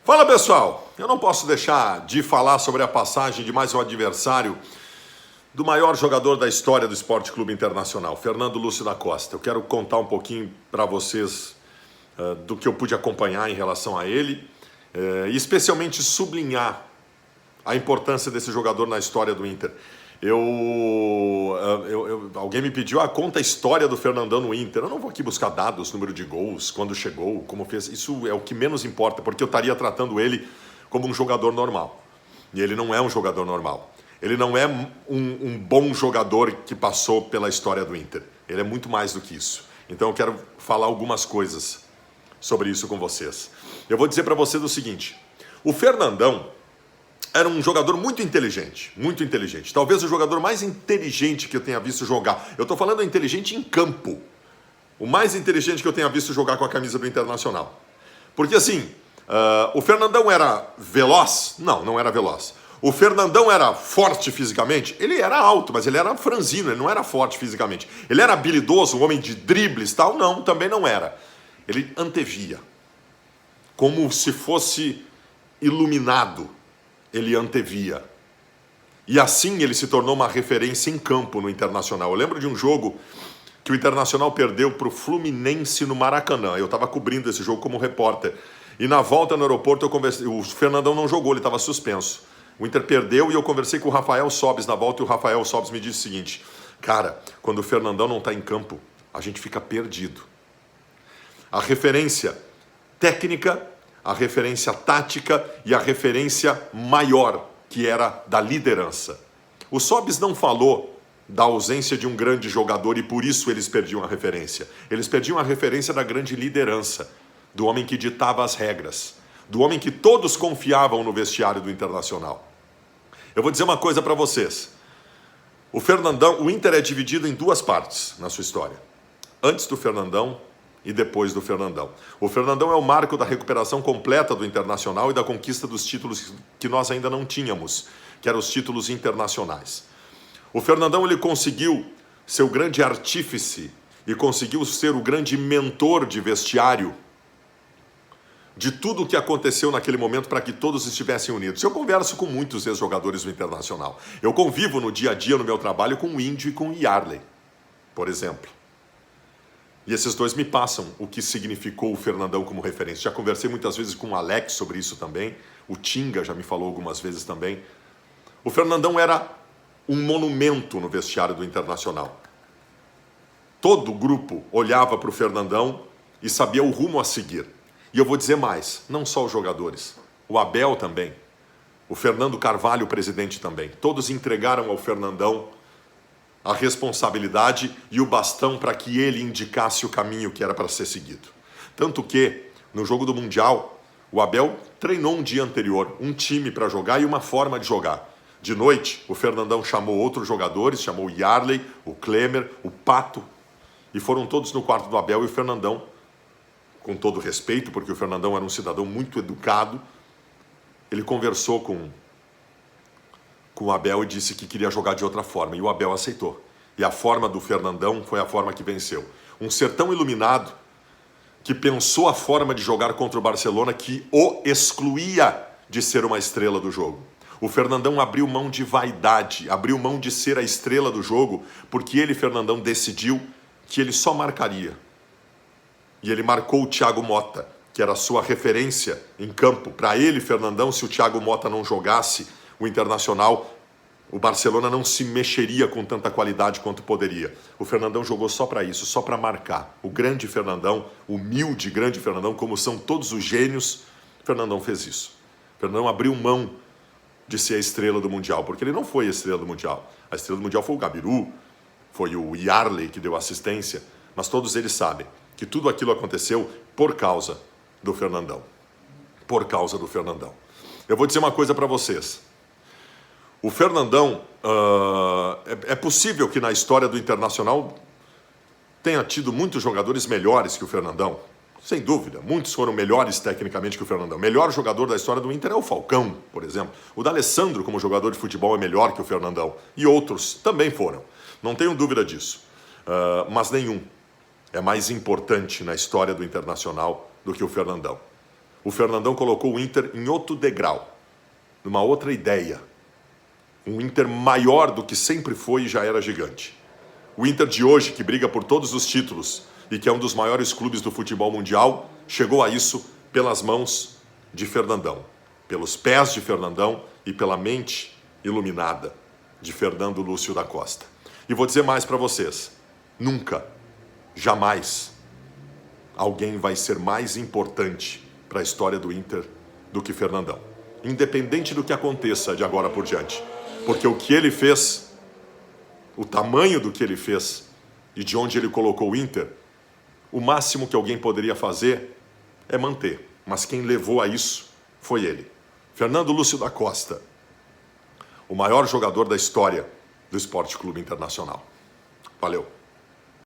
Fala pessoal, eu não posso deixar de falar sobre a passagem de mais um adversário do maior jogador da história do Esporte Clube Internacional, Fernando Lúcio da Costa. Eu quero contar um pouquinho para vocês do que eu pude acompanhar em relação a ele e especialmente sublinhar a importância desse jogador na história do Inter. Alguém me pediu, conta a história do Fernandão no Inter. Eu não vou aqui buscar dados, número de gols, quando chegou, como fez. Isso é o que menos importa, porque eu estaria tratando ele como um jogador normal. E ele não é um jogador normal. Ele não é um bom jogador que passou pela história do Inter. Ele é muito mais do que isso. Então eu quero falar algumas coisas sobre isso com vocês. Eu vou dizer para vocês o seguinte: o Fernandão era um jogador muito inteligente, muito inteligente. Talvez o jogador mais inteligente que eu tenha visto jogar. Eu estou falando inteligente em campo. O mais inteligente que eu tenha visto jogar com a camisa do Internacional. Porque assim, o Fernandão era veloz? Não, não era veloz. O Fernandão era forte fisicamente? Ele era alto, mas ele era franzino, ele não era forte fisicamente. Ele era habilidoso, um homem de dribles e tal? Não, também não era. Ele antevia. Como se fosse iluminado. Ele antevia. E assim ele se tornou uma referência em campo no Internacional. Eu lembro de um jogo que o Internacional perdeu para o Fluminense no Maracanã. Eu estava cobrindo esse jogo como repórter. E na volta no aeroporto eu conversei. O Fernandão não jogou, ele estava suspenso. O Inter perdeu e eu conversei com o Rafael Sobis na volta e o Rafael Sobis me disse o seguinte: cara, quando o Fernandão não está em campo, a gente fica perdido. A referência técnica, a referência tática e a referência maior, que era da liderança. O Sobis não falou da ausência de um grande jogador e por isso eles perdiam a referência. Eles perdiam a referência da grande liderança, do homem que ditava as regras, do homem que todos confiavam no vestiário do Internacional. Eu vou dizer uma coisa para vocês. O Fernandão, o Inter é dividido em duas partes na sua história. Antes do Fernandão e depois do Fernandão. O Fernandão é o marco da recuperação completa do Internacional e da conquista dos títulos que nós ainda não tínhamos, que eram os títulos internacionais. O Fernandão ele conseguiu ser o grande artífice e conseguiu ser o grande mentor de vestiário de tudo o que aconteceu naquele momento para que todos estivessem unidos. Eu converso com muitos ex-jogadores do Internacional. Eu convivo no dia a dia, no meu trabalho, com o Índio e com o Yarley, por exemplo. E esses dois me passam o que significou o Fernandão como referência. Já conversei muitas vezes com o Alex sobre isso também. O Tinga já me falou algumas vezes também. O Fernandão era um monumento no vestiário do Internacional. Todo o grupo olhava para o Fernandão e sabia o rumo a seguir. E eu vou dizer mais, não só os jogadores. O Abel também. O Fernando Carvalho, o presidente também. Todos entregaram ao Fernandão a responsabilidade e o bastão para que ele indicasse o caminho que era para ser seguido. Tanto que, no jogo do Mundial, o Abel treinou um dia anterior um time para jogar e uma forma de jogar. De noite, o Fernandão chamou outros jogadores, chamou o Yarley, o Klemer, o Pato, e foram todos no quarto do Abel e o Fernandão, com todo respeito, porque o Fernandão era um cidadão muito educado, ele conversou com o Abel e disse que queria jogar de outra forma, e o Abel aceitou. E a forma do Fernandão foi a forma que venceu. Um ser tão iluminado que pensou a forma de jogar contra o Barcelona que o excluía de ser uma estrela do jogo. O Fernandão abriu mão de vaidade, abriu mão de ser a estrela do jogo, porque ele, Fernandão, decidiu que ele só marcaria. E ele marcou o Thiago Motta, que era a sua referência em campo. Para ele, Fernandão, se o Thiago Motta não jogasse, o Internacional, o Barcelona não se mexeria com tanta qualidade quanto poderia. O Fernandão jogou só para isso, só para marcar. O grande Fernandão, humilde grande Fernandão, como são todos os gênios, Fernandão fez isso. Fernandão abriu mão de ser a estrela do Mundial, porque ele não foi a estrela do Mundial. A estrela do Mundial foi o Gabiru, foi o Yarley que deu assistência, mas todos eles sabem que tudo aquilo aconteceu por causa do Fernandão. Por causa do Fernandão. Eu vou dizer uma coisa para vocês. O Fernandão, é possível que na história do Internacional tenha tido muitos jogadores melhores que o Fernandão. Sem dúvida, muitos foram melhores tecnicamente que o Fernandão. O melhor jogador da história do Inter é o Falcão, por exemplo. O D'Alessandro, como jogador de futebol, é melhor que o Fernandão. E outros também foram. Não tenho dúvida disso. Mas nenhum é mais importante na história do Internacional do que o Fernandão. o Fernandão colocou o Inter em outro degrau, numa outra ideia. Um Inter maior do que sempre foi e já era gigante. O Inter de hoje, que briga por todos os títulos e que é um dos maiores clubes do futebol mundial, chegou a isso pelas mãos de Fernandão, pelos pés de Fernandão e pela mente iluminada de Fernando Lúcio da Costa. E vou dizer mais para vocês, nunca, jamais, alguém vai ser mais importante para a história do Inter do que Fernandão. Independente do que aconteça de agora por diante. Porque o que ele fez, o tamanho do que ele fez e de onde ele colocou o Inter, o máximo que alguém poderia fazer é manter. Mas quem levou a isso foi ele. Fernando Lúcio da Costa, o maior jogador da história do Esporte Clube Internacional. Valeu.